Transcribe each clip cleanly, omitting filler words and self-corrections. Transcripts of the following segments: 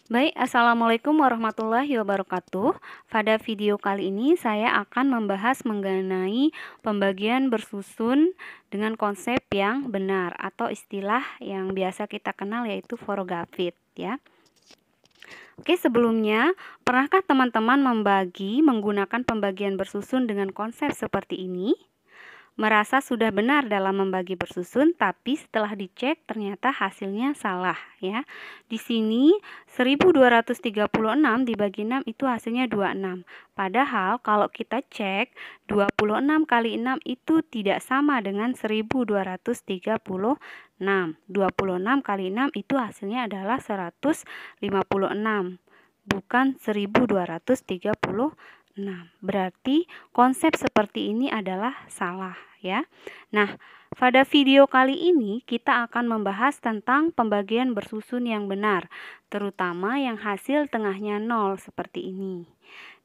Baik, Assalamualaikum warahmatullahi wabarakatuh. Pada video kali ini saya akan membahas mengenai pembagian bersusun dengan konsep yang benar atau istilah yang biasa kita kenal yaitu forogafit ya. Oke, sebelumnya pernahkah teman-teman membagi menggunakan pembagian bersusun dengan konsep seperti ini? Merasa sudah benar dalam membagi bersusun, tapi setelah dicek ternyata hasilnya salah ya. Di sini 1236 dibagi 6 itu hasilnya 26. Padahal kalau kita cek 26 kali 6 itu tidak sama dengan 1236. 26 kali 6 itu hasilnya adalah 156, bukan 1236. Berarti konsep seperti ini adalah salah ya. Nah, pada video kali ini kita akan membahas tentang pembagian bersusun yang benar, terutama yang hasil tengahnya 0 seperti ini.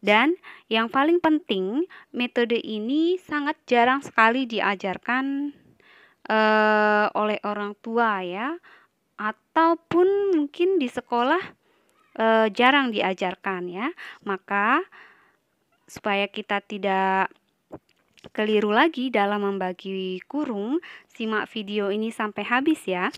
Dan yang paling penting, metode ini sangat jarang sekali diajarkan oleh orang tua ya, ataupun mungkin di sekolah jarang diajarkan ya. Maka supaya kita tidak keliru lagi dalam membagi kurung, simak video ini sampai habis ya.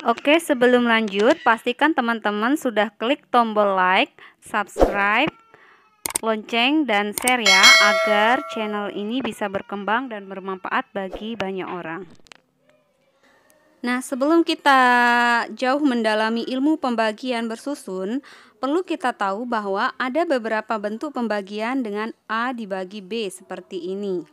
Oke, sebelum lanjut, pastikan teman-teman sudah klik tombol like, subscribe, lonceng, dan share ya, agar channel ini bisa berkembang dan bermanfaat bagi banyak orang. Nah, sebelum kita jauh mendalami ilmu pembagian bersusun, perlu kita tahu bahwa ada beberapa bentuk pembagian dengan A dibagi B seperti ini.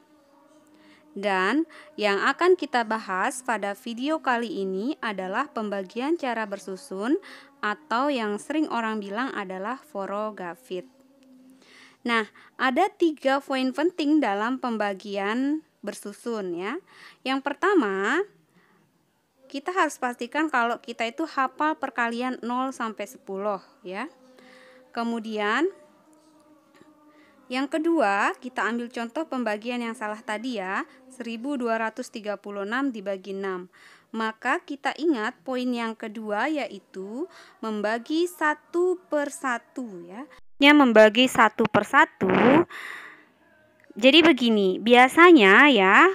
Dan yang akan kita bahas pada video kali ini adalah pembagian cara bersusun atau yang sering orang bilang adalah forogafit. Nah, ada 3 poin penting dalam pembagian bersusun ya. Yang pertama, kita harus pastikan kalau kita itu hafal perkalian 0 sampai 10 ya. Kemudian yang kedua, kita ambil contoh pembagian yang salah tadi ya, 1236 dibagi 6. Maka kita ingat poin yang kedua yaitu membagi 1 per 1 ya. Membagi 1 per 1. Jadi begini, biasanya ya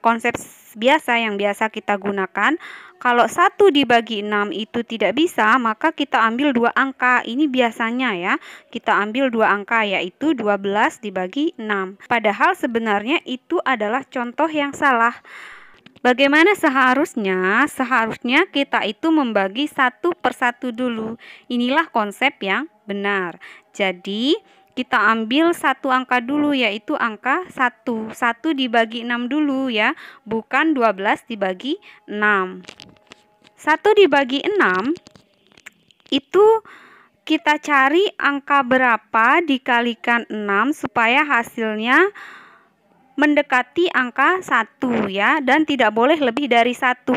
konsep biasa yang biasa kita gunakan, kalau 1 dibagi 6 itu tidak bisa, maka kita ambil 2 angka. Ini biasanya ya, kita ambil 2 angka yaitu 12 dibagi 6. Padahal sebenarnya itu adalah contoh yang salah. Bagaimana seharusnya? Seharusnya kita itu membagi 1 per 1 dulu. Inilah konsep yang benar. Jadi kita ambil 1 angka dulu yaitu angka 1. 1 dibagi 6 dulu ya, bukan 12 dibagi 6. 1 dibagi 6 itu kita cari angka berapa dikalikan 6 supaya hasilnya mendekati angka 1 ya, dan tidak boleh lebih dari 1.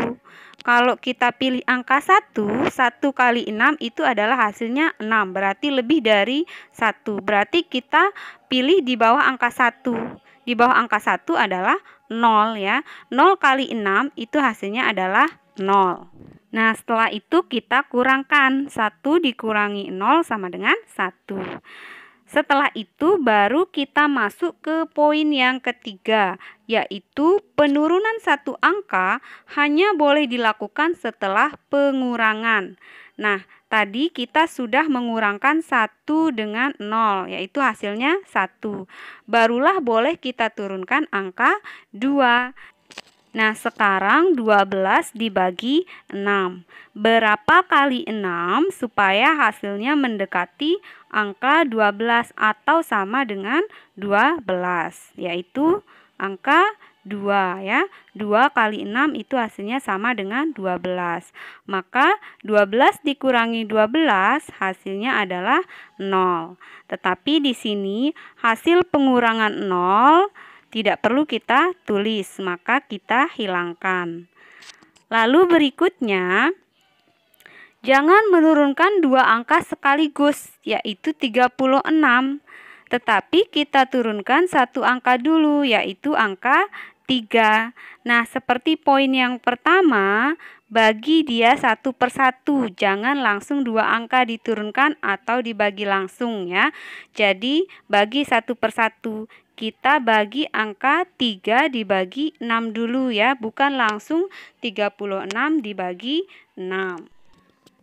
Kalau kita pilih angka 1, 1 kali 6 itu adalah hasilnya 6, berarti lebih dari 1. Berarti kita pilih di bawah angka 1. Di bawah angka 1 adalah 0 ya. 0 kali 6 itu hasilnya adalah 0. Nah, setelah itu kita kurangkan. 1 dikurangi 0 sama dengan 1. Setelah itu baru kita masuk ke poin yang ketiga, yaitu penurunan 1 angka hanya boleh dilakukan setelah pengurangan. Nah, tadi kita sudah mengurangkan 1 dengan 0, yaitu hasilnya 1. Barulah boleh kita turunkan angka 2. Nah, sekarang 12 dibagi 6. Berapa kali 6 supaya hasilnya mendekati angka 12 atau sama dengan 12, yaitu angka 2 ya. 2 kali 6 itu hasilnya sama dengan 12. Maka 12 dikurangi 12 hasilnya adalah 0. Tetapi di sini hasil pengurangan 0 tidak perlu kita tulis, maka kita hilangkan. Lalu berikutnya, jangan menurunkan 2 angka sekaligus, yaitu 36. tetapi kita turunkan satu angka dulu, yaitu angka 3. Nah, seperti poin yang pertama, bagi dia 1/1. Jangan langsung 2 angka diturunkan atau dibagi langsung ya. Jadi, bagi 1/1. Kita bagi angka 3 dibagi 6 dulu ya, bukan langsung 36 dibagi 6.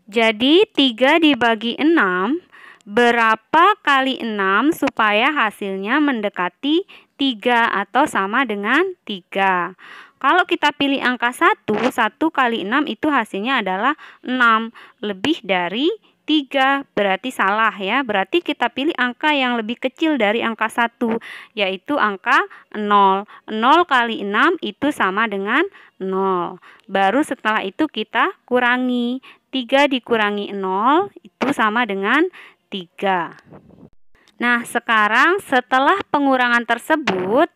Jadi 3 dibagi 6, berapa kali 6 supaya hasilnya mendekati 3 atau sama dengan 3. Kalau kita pilih angka 1, 1 kali 6 itu hasilnya adalah 6, lebih dari 3, berarti salah ya. Berarti kita pilih angka yang lebih kecil dari angka 1, yaitu angka 0. 0 kali 6 itu sama dengan 0. Baru setelah itu kita kurangi. 3 dikurangi 0 itu sama dengan 3. Nah, sekarang setelah pengurangan tersebut,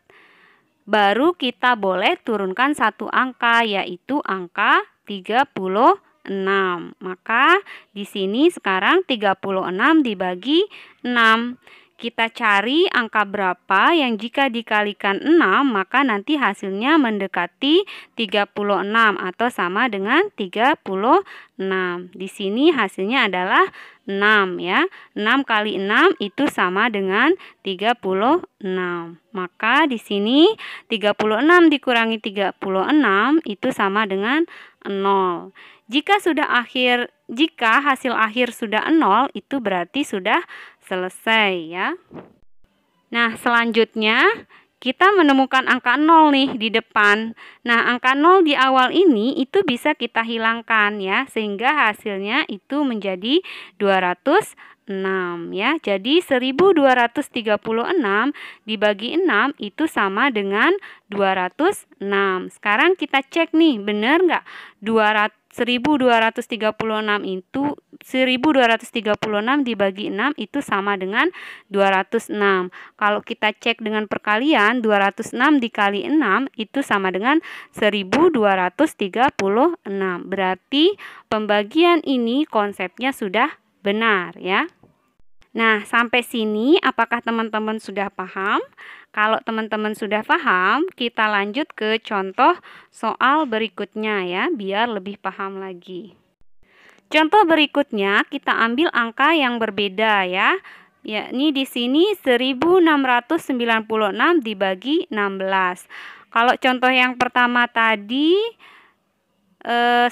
baru kita boleh turunkan satu angka, yaitu angka 36. Maka di sini sekarang 36 dibagi 6. Kita cari angka berapa yang jika dikalikan 6 maka nanti hasilnya mendekati 36 atau sama dengan 36. Di sini hasilnya adalah 6 ya. 6 kali 6 itu sama dengan 36. Maka di sini 36 dikurangi 36 itu sama dengan 0. Jika hasil akhir sudah 0, itu berarti sudah selesai ya. Nah, selanjutnya kita menemukan angka 0 nih di depan. Nah, angka 0 di awal ini itu bisa kita hilangkan ya, sehingga hasilnya itu menjadi 206 ya. Jadi 1236 dibagi 6 itu sama dengan 206. Sekarang kita cek nih, benar nggak? 1236 itu 1236 dibagi 6 itu sama dengan 206. Kalau kita cek dengan perkalian, 206 dikali 6 itu sama dengan 1236. Berarti pembagian ini konsepnya sudah benar ya. Nah, sampai sini apakah teman-teman sudah paham? Kalau teman-teman sudah paham, kita lanjut ke contoh soal berikutnya ya, biar lebih paham lagi. Contoh berikutnya kita ambil angka yang berbeda ya. Yakni di sini 1696 dibagi 16. Kalau contoh yang pertama tadi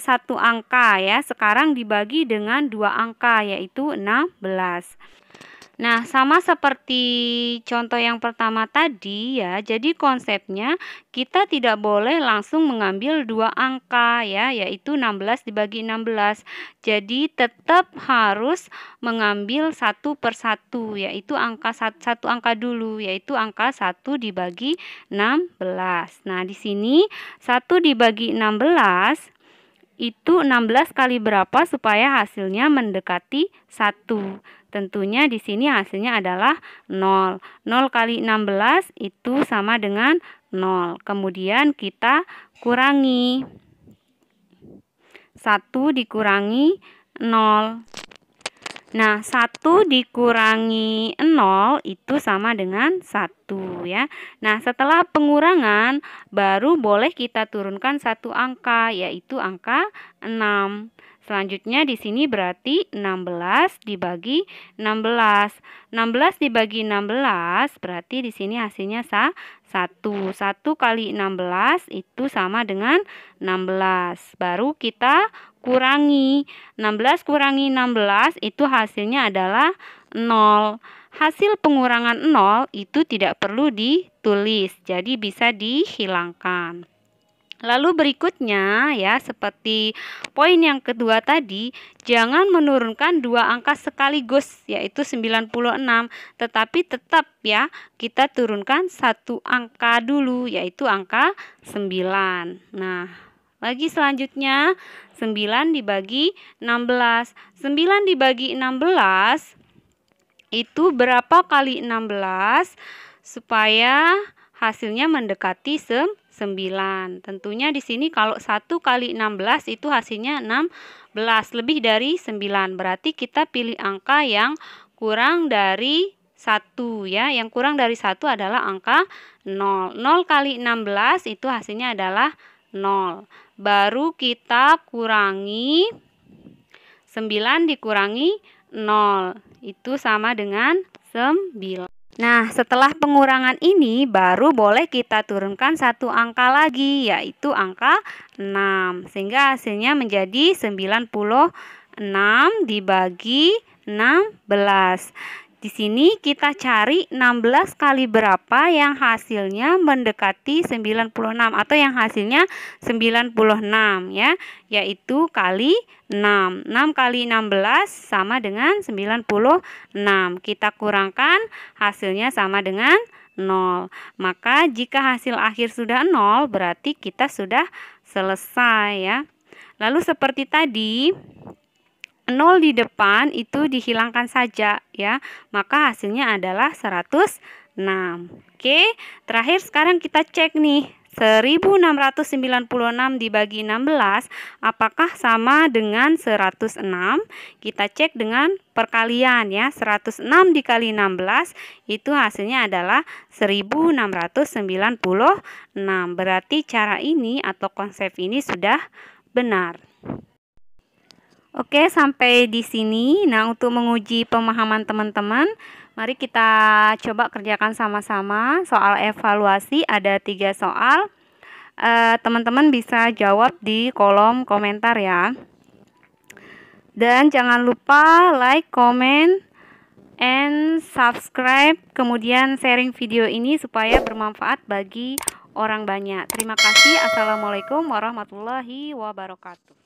satu angka ya, sekarang dibagi dengan 2 angka yaitu 16. Nah, sama seperti contoh yang pertama tadi ya, jadi konsepnya kita tidak boleh langsung mengambil 2 angka ya, yaitu 16 dibagi 16. Jadi tetap harus mengambil satu per satu, yaitu satu angka dulu, yaitu angka 1 dibagi 16. Nah, di sini 1 dibagi 16 itu 16 kali berapa supaya hasilnya mendekati 1. Tentunya di sini hasilnya adalah 0. 0 kali 16 itu sama dengan 0. Kemudian kita kurangi. 1 dikurangi 0. Nah, 1 dikurangi 0 itu sama dengan 1 ya. Nah, setelah pengurangan baru boleh kita turunkan satu angka, yaitu angka 6. Selanjutnya di sini berarti 16 dibagi 16. 16 dibagi 16 berarti di sini hasilnya 1. 1 kali 16 itu sama dengan 16. Baru kita kurangi. 16 kurangi 16 itu hasilnya adalah 0. Hasil pengurangan 0 itu tidak perlu ditulis, jadi bisa dihilangkan. Lalu berikutnya ya, seperti poin yang kedua tadi, jangan menurunkan 2 angka sekaligus yaitu 96, tetapi tetap ya kita turunkan satu angka dulu yaitu angka 9. Nah, lagi selanjutnya 9 dibagi 16. 9 dibagi 16 itu berapa kali 16 supaya hasilnya mendekati 9. Tentunya di sini kalau 1 kali 16 itu hasilnya 16, lebih dari 9. Berarti kita pilih angka yang kurang dari 1 ya. Yang kurang dari 1 adalah angka 0. 0 kali 16 itu hasilnya adalah 0. Baru kita kurangi 9 dikurangi 0. Itu sama dengan 9. Nah, setelah pengurangan ini baru boleh kita turunkan satu angka lagi, yaitu angka 6. Sehingga hasilnya menjadi 96 dibagi 16. Di sini kita cari 16 kali berapa yang hasilnya mendekati 96 atau yang hasilnya 96 ya, yaitu kali 6. 6 kali 16 sama dengan 96. Kita kurangkan hasilnya sama dengan 0. Maka jika hasil akhir sudah 0 berarti kita sudah selesai ya. Lalu seperti tadi 0 di depan itu dihilangkan saja ya, maka hasilnya adalah 106. Oke, terakhir sekarang kita cek nih, 1696 dibagi 16 apakah sama dengan 106? Kita cek dengan perkalian ya, 106 dikali 16 itu hasilnya adalah 1696. Berarti cara ini atau konsep ini sudah benar. Oke, sampai di sini. Nah, untuk menguji pemahaman teman-teman, mari kita coba kerjakan sama-sama. Soal evaluasi ada 3 soal. Teman-teman bisa jawab di kolom komentar ya. Dan jangan lupa like, comment, and subscribe. Kemudian sharing video ini supaya bermanfaat bagi orang banyak. Terima kasih. Assalamualaikum warahmatullahi wabarakatuh.